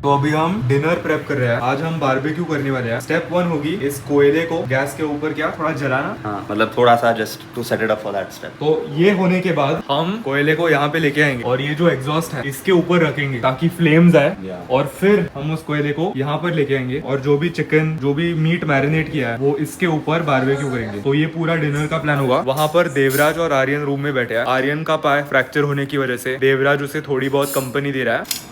तो अभी हम डिनर प्रेप कर रहे हैं। आज हम बारबेक्यू करने वाले हैं। स्टेप 1 होगी इस कोयले को गैस के ऊपर क्या थोड़ा जलाना। हाँ, मतलब थोड़ा सा just to set it up for that step. तो ये होने के बाद हम कोयले को यहाँ पे लेके आएंगे और ये जो एग्जॉस्ट है इसके ऊपर रखेंगे ताकि फ्लेम्स आए। और फिर हम उस कोयले को यहाँ पर लेके आएंगे और जो भी चिकन जो भी मीट मैरिनेट किया है वो इसके ऊपर बारबेक्यू करेंगे। तो ये पूरा डिनर का प्लान होगा। वहाँ पर देवराज और आर्यन रूम में बैठे हैं। आर्यन का पाय फ्रैक्चर होने की वजह से देवराज उसे थोड़ी बहुत कंपनी दे रहा है।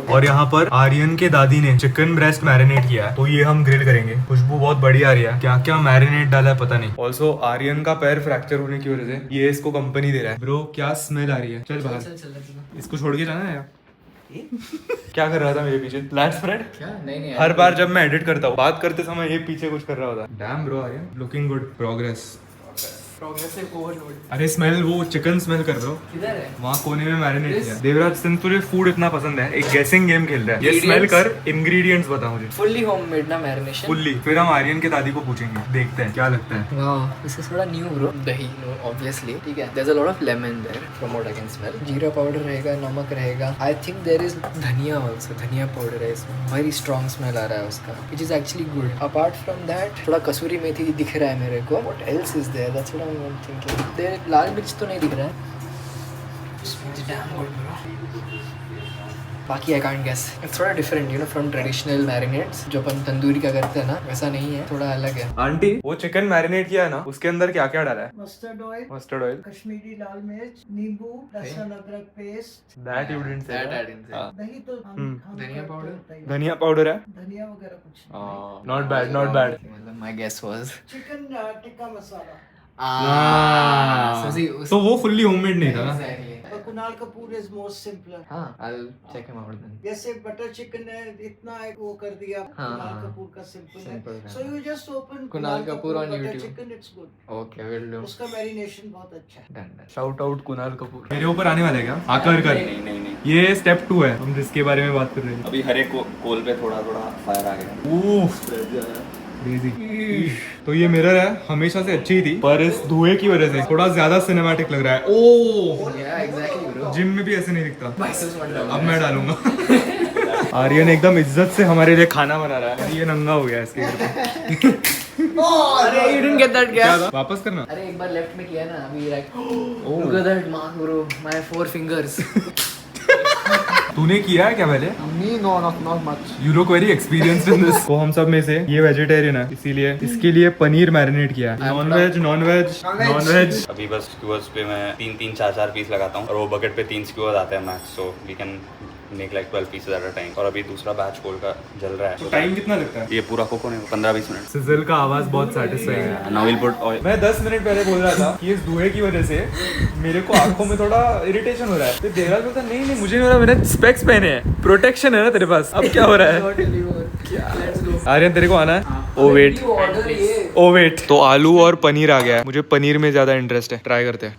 और यहाँ पर आर्यन के दादी ने चिकन ब्रेस्ट मैरिनेट किया है तो ये हम ग्रिल करेंगे। खुशबू बहुत बढ़िया आ रही है। क्या क्या मैरिनेट डाला है पता नहीं। ऑल्सो आर्यन का पैर फ्रैक्चर होने की वजह से ये इसको कंपनी दे रहा है। ब्रो क्या स्मेल आ रही है। चल बाहर इसको छोड़ के जाना है यार। क्या कर रहा था मेरे पीछे? Flat spread? क्या? नहीं हर बार जब मैं एडिट करता हूँ बात करते समय ये पीछे कुछ कर रहा होता है। Damn bro Aryan looking good. Progress overload. अरे स्मेल वो चिकन स्मेल कर रहे हो। किधर है? वहाँ कोने में मैरिनेट किया। देवराज सिंस तुझे फूड इतना पसंद है एक गेसिंग गेम खेल रहा है। ये स्मेल कर इंग्रेडिएंट्स बता मुझे। फुल्ली होममेड ना मैरिनेशन। फुल्ली। फिर हम आर्यन के दादी को पूछेंगे देखते हैं क्या लगता है। वाह, दिस इज थोड़ा न्यू ब्रो। दही नो ऑब्वियसली, ठीक है। There is a lot of lemon there from what I can smell. जीरा पाउडर रहेगा, नमक रहेगा। I think there is dhaniya also. धनिया पाउडर है इसमें। वेरी स्ट्रांग स्मेल आ रहा है उसका, which is actually good. Apart from that थोड़ा कसूरी मेथी दिख रहा है मेरे को। What else is there? That's what I am thinking. There लाल मिर्च तो नहीं दिख रहा है। Smells damn good, bro. बाकी आई कांट गेस। इट्स थोड़ा different you know from traditional marinates जो अपन तंदूरी का करते हैं ना, वैसा नहीं है, थोड़ा अलग है। आंटी वो चिकन मैरिनेट किया है ना उसके अंदर क्या क्या डाला है? Mustard oil, mustard oil, Kashmiri लाल मिर्च, नींबू, लहसुन अदरक paste. That you didn't say. दही तो धनिया पाउडर? धनिया पाउडर है। धनिया वगैरह कुछ नहीं। Not bad not bad. मतलब my guess was chicken tikka masala. तो वो फुल्ली होममेड नहीं था ना। और Kunal Kapoor is most simpler. हाँ, I'll check him out then. जैसे बटर चिकन है इतना एक वो कर दिया। हाँ, कुणाल हाँ। कपूर का सिंपल Simple है। है। So you just open Kunal Kapoor on YouTube. Chicken it's good. Okay, will do. उसका मैरिनेशन बहुत अच्छा है। Done, done. Shout out Kunal Kapoor. मेरे ऊपर आने वाला है क्या? आकर कर। नहीं नहीं नहीं, ये स्टेप 2 है हम जिसके बारे में बात कर रहे हैं। अभी हर एक कोल पे थोड़ा थोड़ा फायर आ गया। क्रेजी। तो ये मिरर है हमेशा से अच्छी थी पर इस धुएं की वजह से थोड़ा ज्यादा सिनेमैटिक लग रहा है। ओह Yeah, exactly, bro. जिम में भी ऐसे नहीं दिखता। Biceps मत डालो। अब मैं डालूंगा। आर्यन एकदम इज्जत से हमारे लिए खाना बना रहा है। ये नंगा हो गया इसके घर पे। अरे you didn't get that क्या gap. था? वापस करना। अरे एक बार लेफ्ट में किया ना, अभी right. Look at that mark, bro. My 4 fingers. तूने किया है क्या पहले? Me, no, not much. You look very experienced in this. तो हम सब में से ये वेजिटेरियन है इसीलिए इसके लिए पनीर मैरिनेट किया है। Non veg non veg non veg. अभी बस स्क्यूअर्स पे मैं 3-3, 4-4 पीस लगाता हूँ और वो बकेट पे 3 स्क्यूअर्स आते हैं max, so we can make like 12 pieces at a time. और अभी दूसरा बैच कोल का जल रहा है। तो टाइम कितना लगता है? ये पूरा कुक होने को 15-20 मिनट। सिजल का आवाज बहुत सैटिस्फाइंग है। Now will put oil. मैं 10 मिनट पहले बोल रहा था कि इस धुएं की वजह से मेरे को आंखों में थोड़ा इरिटेशन हो रहा है। तो देवराज बोलता नहीं नहीं मुझे नहीं हो रहा, मैंने स्पेक्स पहने हैं, प्रोटेक्शन है ना तेरे पास। अब क्या हो रहा है? Let's go. आर्यन तेरे को आना है? ओ वेट You order ये. Oh wait. तो आलू और पनीर आ गया है। मुझे पनीर में ज्यादा इंटरेस्ट है। ट्राई करते हैं।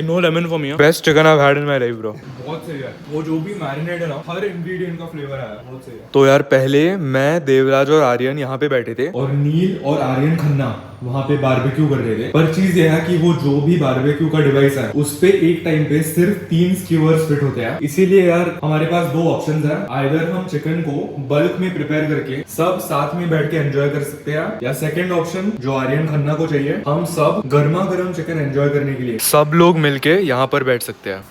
No lemon for me. Best chicken I have had in my life bro. बहुत सही है। वो जो भी मैरिनेट है ना हर इंग्रेडिएंट का फ्लेवर आया बहुत सही है। तो यार पहले मैं देवराज और आर्यन यहाँ पे बैठे थे और नील और आर्यन खन्ना वहाँ पे बारबेक्यू कर रहे थे। पर चीज ये है कि वो जो भी बारबेक्यू का डिवाइस है उस पे एक टाइम पे सिर्फ 3 स्क्यूअर्स फिट होते हैं। इसीलिए यार हमारे पास 2 ऑप्शंस है। आइदर हम चिकन को बल्क में प्रिपेयर करके सब साथ में बैठ के एंजॉय कर सकते हैं, या सेकंड ऑप्शन जो आर्यन खन्ना को चाहिए हम सब गर्मा गर्म चिकन एंजॉय करने के लिए सब लोग मिलके यहाँ पर बैठ सकते हैं।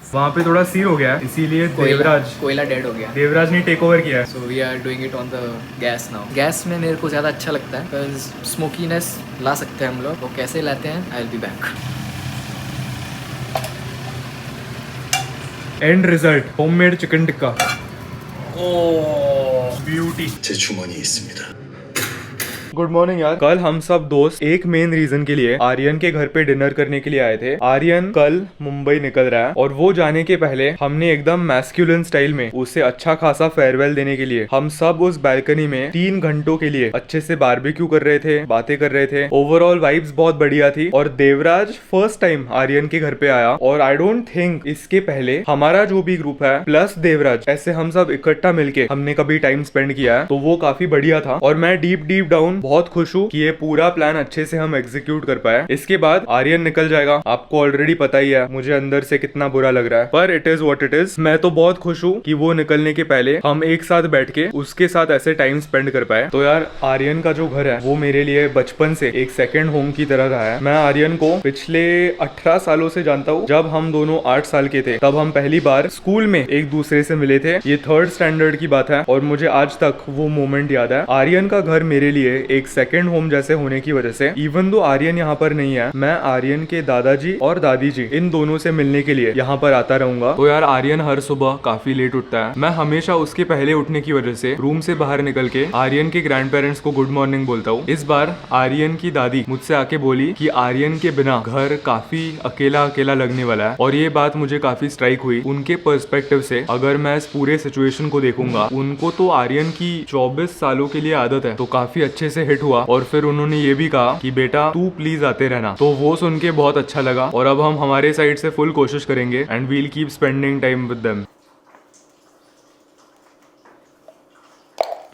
वहाँ पे थोड़ा सील हो गया है इसीलिए कोयला डेड हो गया। देवराज ने टेक ओवर किया है। So we are doing it on the gas now. Gas में मेरे को ज़्यादा अच्छा लगता है because smokiness ला सकते हैं हम लोग। वो कैसे लाते हैं? I'll be back. End result homemade chicken tikka. Oh beauty. 제 주머니에 있습니다. Good morning यार। कल हम सब दोस्त एक मेन रीजन के लिए आर्यन के घर पे डिनर करने के लिए आए थे। आर्यन कल मुंबई निकल रहा है और वो जाने के पहले हमने एकदम मैस्कुलिन स्टाइल में उसे अच्छा खासा फेयरवेल देने के लिए हम सब उस बालकनी में 3 घंटों के लिए अच्छे से बारबेक्यू कर रहे थे, बातें कर रहे थे। ओवरऑल वाइब्स बहुत बढ़िया थी। और देवराज फर्स्ट टाइम आर्यन के घर पे आया और आई डोंट थिंक इसके पहले हमारा जो भी ग्रुप है प्लस देवराज ऐसे हम सब इकट्ठा मिलके हमने कभी टाइम स्पेंड किया है, तो वो काफी बढ़िया था। और मैं डीप डाउन बहुत खुश हूँ कि ये पूरा प्लान अच्छे से हम एग्जीक्यूट कर पाए। इसके बाद आर्यन निकल जाएगा, आपको ऑलरेडी पता ही है मुझे अंदर से कितना बुरा लग रहा है, पर it is what it is. मैं तो बहुत खुश हूँ कि वो निकलने के पहले हम एक साथ बैठ के उसके साथ ऐसे टाइम स्पेंड कर पाए। तो यार आर्यन का जो घर है वो मेरे लिए बचपन से एक सेकेंड होम की तरह रहा है। मैं आर्यन को पिछले 18 सालों से जानता हूँ। जब हम दोनों 8 साल के थे तब हम पहली बार स्कूल में एक दूसरे से मिले थे। ये 3rd स्टैंडर्ड की बात है और मुझे आज तक वो मोमेंट याद है। आर्यन का घर मेरे लिए एक सेकेंड होम जैसे होने की वजह से, इवन दो आर्यन यहाँ पर नहीं है, मैं आर्यन के दादाजी और दादी जी इन दोनों से मिलने के लिए यहाँ पर आता रहूंगा। तो यार आर्यन हर सुबह काफी लेट उठता है। मैं हमेशा उसके पहले उठने की वजह से रूम से बाहर निकल के आर्यन के ग्रैंड पेरेंट्स को गुड मॉर्निंग बोलता हूँ। इस बार आर्यन की दादी मुझसे आके बोली कि आर्यन के बिना घर काफी अकेला अकेला लगने वाला है, और ये बात मुझे काफी स्ट्राइक हुई। उनके पर्सपेक्टिव से अगर मैं इस पूरे सिचुएशन को देखूंगा, उनको तो आर्यन की 24 सालों के लिए आदत है, तो काफी अच्छे से हिट हुआ। और फिर उन्होंने ये भी कहा कि बेटा तू प्लीज आते रहना, तो वो सुन के बहुत अच्छा लगा। और अब हम हमारे साइड से फुल कोशिश करेंगे and we'll keep spending time with them.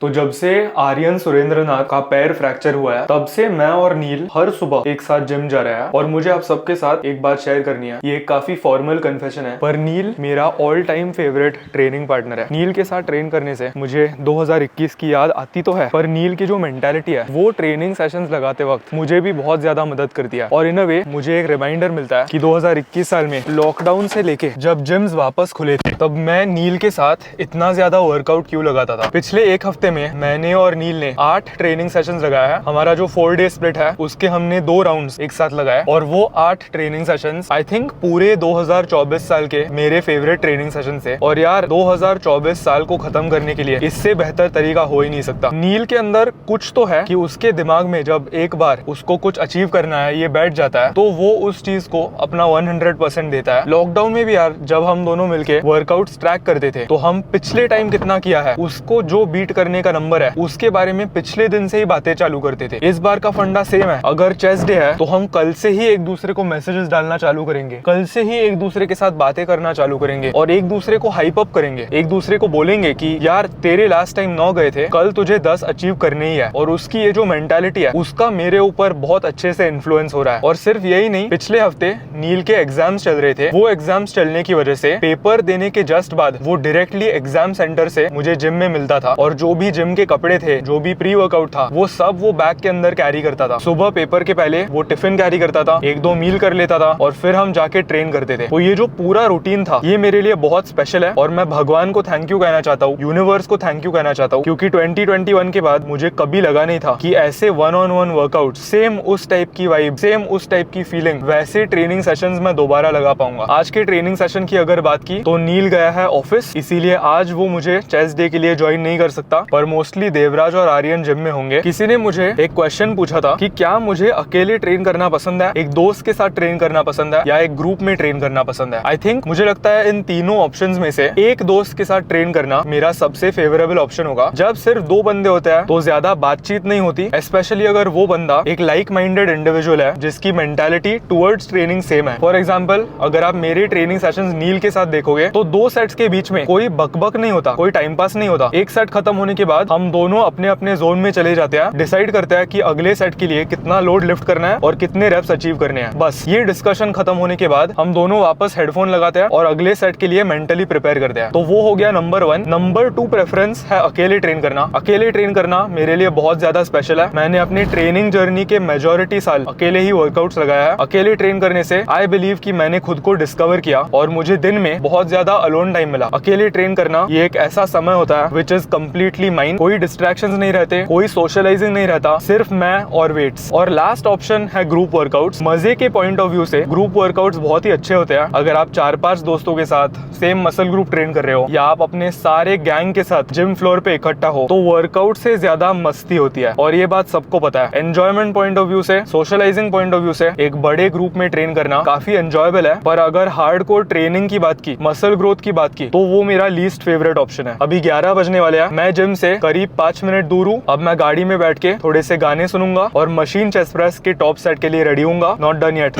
तो जब से आर्यन सुरेंद्रनाथ का पैर फ्रैक्चर हुआ है तब से मैं और नील हर सुबह एक साथ जिम जा रहा है। और मुझे आप सबके साथ एक बात शेयर करनी है, ये काफी फॉर्मल कन्फेशन है, पर नील मेरा all time favourite training partner है। नील के साथ ट्रेन करने से मुझे 2021 की याद आती तो है, पर नील की जो मेंटालिटी है वो ट्रेनिंग सेशंस लगाते वक्त मुझे भी बहुत ज्यादा मदद करती है। और इन अ वे मुझे एक रिमाइंडर मिलता है कि 2021 साल में लॉकडाउन से लेके जब जिम्स वापस खुले थे तब मैं नील के साथ इतना ज्यादा वर्कआउट क्यों लगाता था। पिछले एक हफ्ते में मैंने और नील ने 8 ट्रेनिंग सेशंस लगाया है। हमारा जो 4 डे स्प्लिट है उसके हमने 2 राउंड्स एक साथ लगाए, और वो 8 ट्रेनिंग सेशंस आई थिंक पूरे 2024 साल के मेरे फेवरेट ट्रेनिंग सेशन थे। और यार 2024 साल को खत्म करने के लिए इससे बेहतर तरीका हो ही नहीं सकता। नील के अंदर कुछ तो है कि उसके दिमाग में जब एक बार उसको कुछ अचीव करना है, ये बैठ जाता है, तो वो उस चीज को अपना 100% देता है। लॉकडाउन में भी यार जब हम दोनों मिलके वर्कआउट्स ट्रैक करते थे तो हम पिछले टाइम कितना किया है उसको जो बीट करने का नंबर है उसके बारे में पिछले दिन से ही बातें चालू करते थे। इस बार का फंडा सेम है। अगर चेस डे है तो हम कल से ही एक दूसरे को मैसेजेस डालना चालू करेंगे, कल से ही एक दूसरे के साथ बातें करना चालू करेंगे और एक दूसरे को हाइप अप करेंगे। एक दूसरे को बोलेंगे कि यार तेरे लास्ट टाइम 9 गए थे, कल तुझे 10 अचीव करने ही है। और उसकी ये जो मेंटालिटी है उसका मेरे ऊपर बहुत अच्छे से इन्फ्लुएंस हो रहा है। और सिर्फ यही नहीं, पिछले हफ्ते नील के एग्जाम्स चल रहे थे। वो एग्जाम्स चलने की वजह से पेपर देने के जस्ट बाद वो डायरेक्टली एग्जाम सेंटर से मुझे जिम में मिलता था, और जो भी जिम के कपड़े थे, जो भी प्री वर्कआउट था, वो सब वो बैग के अंदर कैरी करता था। सुबह पेपर के पहले वो टिफिन कैरी करता था, 1-2 मील कर लेता था और फिर हम जाके ट्रेन करते थे। तो ये जो पूरा रूटीन था ये मेरे लिए बहुत स्पेशल है, और मैं भगवान को थैंक यू कहना चाहता हूँ, यूनिवर्स को थैंक यू कहना चाहता हूँ, क्योंकि 2021 के बाद मुझे कभी लगा नहीं था कि ऐसे 1-on-1 वर्कआउट, सेम उस टाइप की वाइब, सेम उस टाइप की फीलिंग, वैसे ट्रेनिंग सेशंस मैं दोबारा लगा पाऊंगा। आज के ट्रेनिंग सेशन की अगर बात की तो नील गया है ऑफिस, इसीलिए आज वो मुझे चेस डे के लिए ज्वाइन नहीं कर सकता, पर मोस्टली देवराज और आर्यन जिम में होंगे। किसी ने मुझे एक क्वेश्चन पूछा था कि क्या मुझे अकेले ट्रेन करना पसंद है, एक दोस्त के साथ ट्रेन करना पसंद है, या एक ग्रुप में ट्रेन करना पसंद है। आई थिंक मुझे लगता है इन तीनों ऑप्शंस में से एक दोस्त के साथ ट्रेन करना मेरा सबसे फेवरेबल ऑप्शन होगा। जब सिर्फ 2 बंदे होते हैं तो ज्यादा बातचीत नहीं होती, स्पेशली अगर वो बंदा एक लाइक माइंडेड इंडिविजुअल है जिसकी मेंटालिटी टुवर्ड्स ट्रेनिंग सेम है। फॉर एग्जाम्पल, अगर आप मेरे ट्रेनिंग सेशंस नील के साथ देखोगे तो 2 सेट्स के बीच में कोई बकबक नहीं होता, कोई टाइम पास नहीं होता। एक सेट खत्म होने के बाद हम दोनों अपने अपने जोन में चले जाते हैं, डिसाइड करते हैं कि अगले सेट के लिए कितना लोड लिफ्ट करना है और कितने रेप्स अचीव करने हैं। बस ये डिस्कशन खत्म होने के बाद हम दोनों वापस हेडफोन लगाते हैं और अगले सेट के लिए मेंटली प्रिपेयर करते हैं। तो वो हो गया नंबर 1। नंबर 2 प्रेफरेंस है अकेले ट्रेन करना। अकेले ट्रेन करना मेरे लिए बहुत ज्यादा स्पेशल है। मैंने अपनी ट्रेनिंग जर्नी के मेजॉरिटी साल अकेले ही वर्कआउट्स लगाया है। अकेले ट्रेन करने से आई बिलीव कि मैंने खुद को डिस्कवर किया और मुझे दिन में बहुत ज्यादा अलोन टाइम मिला। अकेले ट्रेन करना ये एक ऐसा समय होता है विच इज कम्प्लीटली माइंड, कोई डिस्ट्रैक्शंस नहीं रहते, कोई सोशलाइजिंग नहीं रहता, सिर्फ मैं और वेट्स। और लास्ट ऑप्शन है ग्रुप वर्कआउट्स। मजे के पॉइंट ऑफ व्यू से ग्रुप वर्कआउट्स बहुत ही अच्छे होते हैं। अगर आप 4-5 दोस्तों के साथ सेम मसल ग्रुप ट्रेन कर रहे हो, या आप अपने सारे गैंग के साथ जिम फ्लोर पे इकट्ठा हो, तो वर्कआउट से ज्यादा मस्ती होती है, और ये बात सबको पता है। एंजॉयमेंट पॉइंट ऑफ व्यू से, सोशलाइजिंग पॉइंट ऑफ व्यू से एक बड़े ग्रुप में ट्रेन करना काफी एंजॉयबल है। पर अगर हार्डकोर ट्रेनिंग की बात की, मसल ग्रोथ की बात की, तो वो मेरा लीस्ट फेवरेट ऑप्शन है। अभी 11 बजने वाले हैं, मैं जिम से करीब 5 मिनट दूर हूँ। अब मैं गाड़ी में बैठ के थोड़े से गाने सुनूंगा और मशीन चेस्ट प्रेस के टॉप सेट के लिए रेडी हूँ। Not done yet.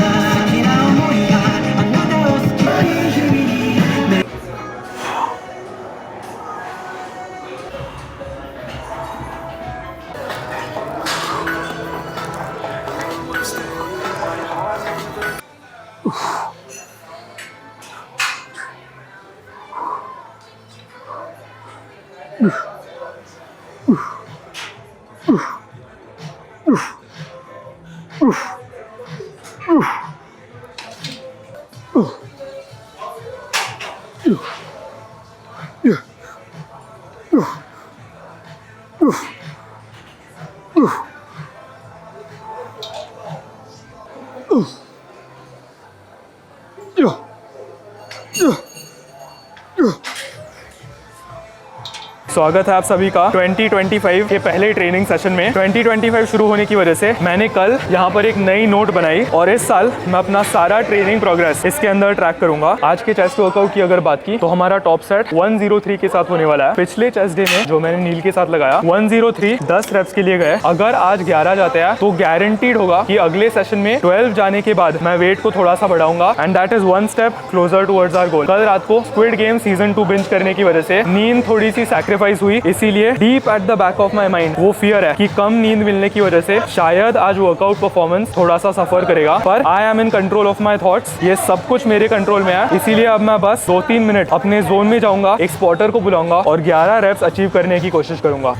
स्वागत है आप सभी का 2025 के पहले ट्रेनिंग सेशन में। 2025 शुरू होने की वजह से मैंने कल यहाँ पर एक नई नोट बनाई और इस साल मैं अपना सारा ट्रेनिंग प्रोग्रेस इसके अंदर ट्रैक करूंगा। आज के चेस्ट वर्कआउट की अगर बात की तो हमारा टॉप सेट 103 के साथ होने वाला है। पिछले चेस्ट डे में जो मैंने नील के साथ लगाया 103 10 रेप्स के लिए गए। अगर आज 11 जाते हैं तो गारंटीड होगा कि अगले सेशन में 12 जाने के बाद मैं वेट को थोड़ा सा बढ़ाऊंगा and that is one step closer towards our goal. कल रात को स्क्विड गेम सीजन 2 बिंज करने की वजह से नींद थोड़ी सी सैक्रिफाइस हुई, इसीलिए deep at the back of my mind वो फियर है कि कम नींद मिलने की वजह से शायद आज वर्कआउट परफॉर्मेंस थोड़ा सा सफर करेगा, पर I am in control of my thoughts. ये सब कुछ मेरे कंट्रोल में है, इसीलिए अब मैं बस 2-3 मिनट अपने जोन में जाऊंगा, एक स्पॉटर को बुलाऊंगा और 11 रेप्स अचीव करने की कोशिश करूंगा।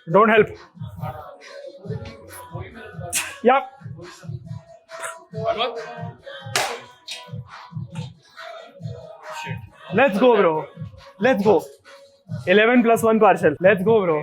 Don't help. Yeah. Let's go, bro. Let's go. 11 plus 1 partial. Let's go, bro.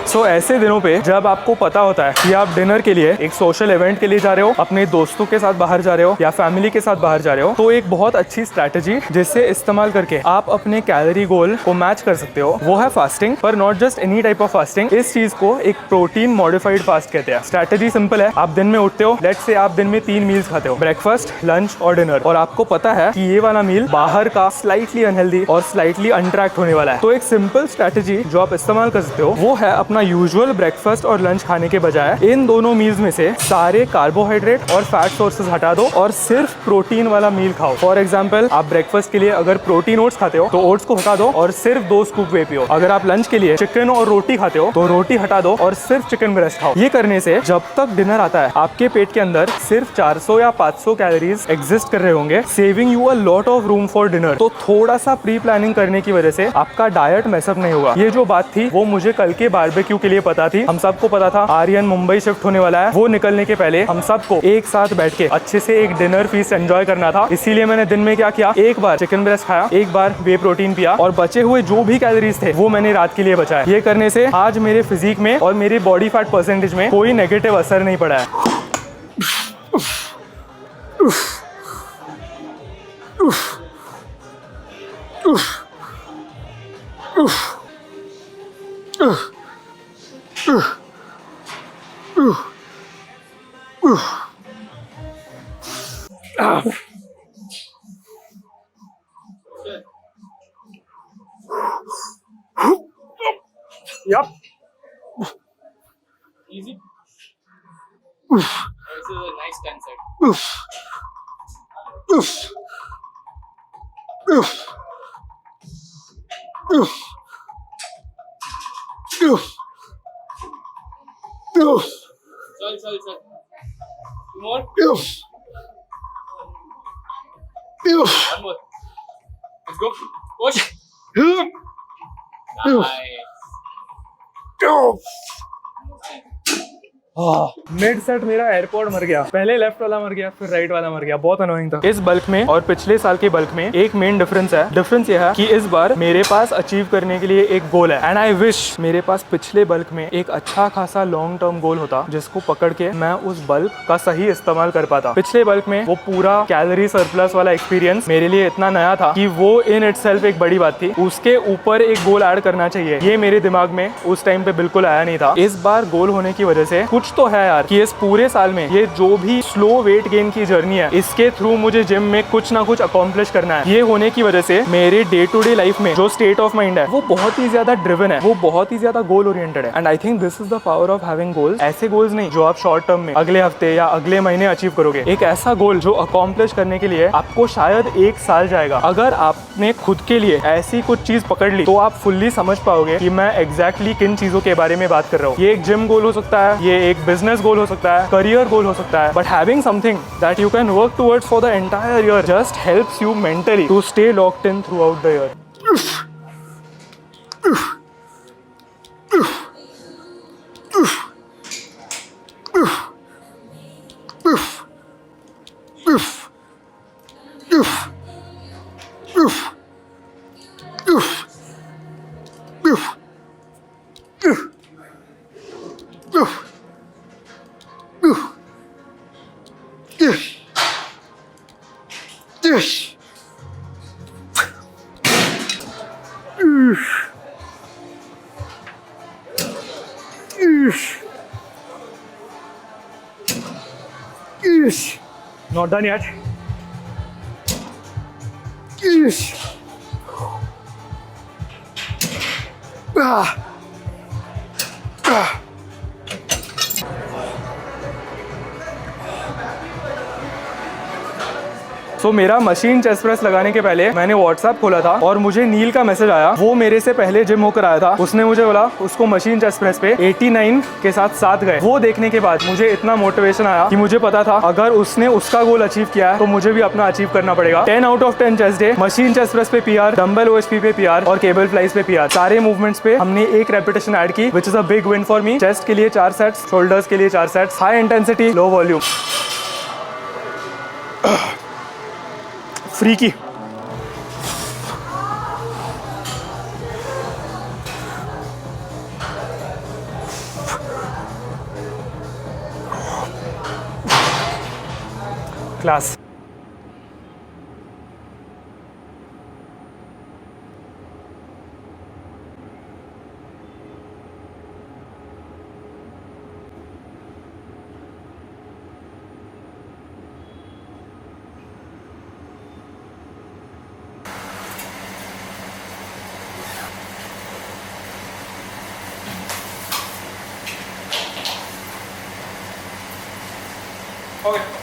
सो ऐसे दिनों पे जब आपको पता होता है कि आप डिनर के लिए एक सोशल इवेंट के लिए जा रहे हो, अपने दोस्तों के साथ बाहर जा रहे हो या फैमिली के साथ बाहर जा रहे हो, तो एक बहुत अच्छी स्ट्रैटेजी जिससे इस्तेमाल करके आप अपने कैलोरी गोल को मैच कर सकते हो वो है फास्टिंग। पर not just any type of fasting, इस चीज को एक प्रोटीन मॉडिफाइड फास्ट कहते हैं। स्ट्रैटेजी सिंपल है, आप दिन में उठते हो, लेट्स से आप दिन में 3 मील्स खाते हो, ब्रेकफास्ट, लंच और डिनर, और आपको पता है कि ये वाला मील बाहर का स्लाइटली अनहेल्दी और स्लाइटली अनट्रैक्ट होने वाला है। तो एक सिंपल स्ट्रैटेजी जो आप इस्तेमाल कर सकते हो वो है अपना यूजुअल ब्रेकफास्ट और लंच खाने के बजाय इन दोनों मील्स में से सारे कार्बोहाइड्रेट और फैट सोर्सेज हटा दो और सिर्फ प्रोटीन वाला मील खाओ। फॉर एग्जांपल, आप ब्रेकफास्ट के लिए अगर प्रोटीन ओट्स खाते हो तो ओट्स को हटा दो और सिर्फ 2 स्कूप वे पियो। अगर आप लंच के लिए चिकन और रोटी खाते हो तो रोटी हटा दो और सिर्फ चिकन ब्रेस्ट खाओ। ये करने से जब तक डिनर आता है आपके पेट के अंदर सिर्फ 400 या 500 कैलोरीज एग्जिस्ट कर रहे होंगे, saving you a lot of room for dinner. तो थोड़ा सा प्री प्लानिंग करने की वजह से आपका डाइट मैसअप नहीं होगा। ये जो बात थी वो मुझे कल के बारबेक्यू के लिए पता थी। हम सबको पता था आर्यन मुंबई शिफ्ट होने वाला है, वो निकलने के पहले हम सबको एक साथ बैठ के अच्छे से एक डिनर फीस्ट एंजॉय करना था। इसीलिए मैंने दिन में क्या किया, एक बार चिकन ब्रेस्ट खाया, एक बार वे प्रोटीन पिया और बचे हुए जो भी कैलोरीज थे वो मैंने रात के लिए बचाया। ये करने से आज मेरे फिजिक में और मेरी बॉडी फैट परसेंटेज में कोई नेगेटिव असर नहीं पड़ा है। Yep. Easy. This is a nice 10 set. Chal. Two more. One more. Let's go. Push. Nice. Mid set मेरा एयरपोर्ट मर गया, पहले लेफ्ट वाला मर गया फिर राइट वाला मर गया, बहुत अनोइंग था। इस बल्क में और पिछले साल के बल्क में एक मेन डिफरेंस है। डिफरेंस ये है कि इस बार मेरे पास अचीव करने के लिए एक गोल है एंड आई विश मेरे पास पिछले बल्क में एक अच्छा खासा लॉन्ग टर्म गोल होता जिसको पकड़ के मैं उस बल्क का सही इस्तेमाल कर पाता। पिछले बल्क में वो पूरा कैलोरी सरप्लस वाला एक्सपीरियंस मेरे लिए इतना नया था कि वो इन इटसेल्फ एक बड़ी बात थी। उसके ऊपर एक गोल ऐड करना चाहिए, ये मेरे दिमाग में उस टाइम पे बिल्कुल आया नहीं था। इस बार गोल होने की वजह से कुछ कुछ तो है यार कि इस पूरे साल में ये जो भी स्लो वेट गेन की जर्नी है, इसके थ्रू मुझे जिम में कुछ ना कुछ अकॉम्प्लिश करना है। ये होने की वजह से मेरे डे टू डे लाइफ में जो स्टेट ऑफ माइंड है वो बहुत ही ज्यादा ड्रिवन है, वो बहुत ही ज्यादा गोल ओरिएंटेड है। And I think this is the power of having goals. ऐसे गोल्स नहीं जो आप शॉर्ट टर्म में अगले हफ्ते या अगले महीने अचीव करोगे, एक ऐसा गोल जो अकॉम्प्लिश करने के लिए आपको शायद 1 साल जाएगा। अगर आपने खुद के लिए ऐसी कुछ चीज पकड़ ली तो आप फुल्ली समझ पाओगे कि मैं एग्जैक्टली किन चीजों के बारे में बात कर रहा हूँ। ये एक जिम गोल हो सकता है, ये एक बिजनेस गोल हो सकता है, करियर गोल हो सकता है, but having something that you can work towards for the entire year just helps you mentally to stay locked in throughout the year. Not done yet. तो मेरा मशीन चेस्ट प्रेस लगाने के पहले मैंने WhatsApp खोला था और मुझे नील का मैसेज आया। वो मेरे से पहले जिम होकर आया था, उसने मुझे बोला उसको मशीन चेस्ट प्रेस पे 89 के साथ गए। वो देखने के बाद मुझे इतना मोटिवेशन आया कि मुझे पता था अगर उसने उसका गोल अचीव किया है तो मुझे भी अपना अचीव करना पड़ेगा। 10 out of 10 chest day, machine chest press पे PR, डंबल OHP पे PR और केबल फ्लाइज पे PR। सारे मूवमेंट्स पे हमने एक रेपिटेशन ऐड की, which is a big win for me. Chest के लिए 4 सेट्स, शोल्डर्स के लिए 4 sets, high intensity low volume, free की। क्लास। Okay.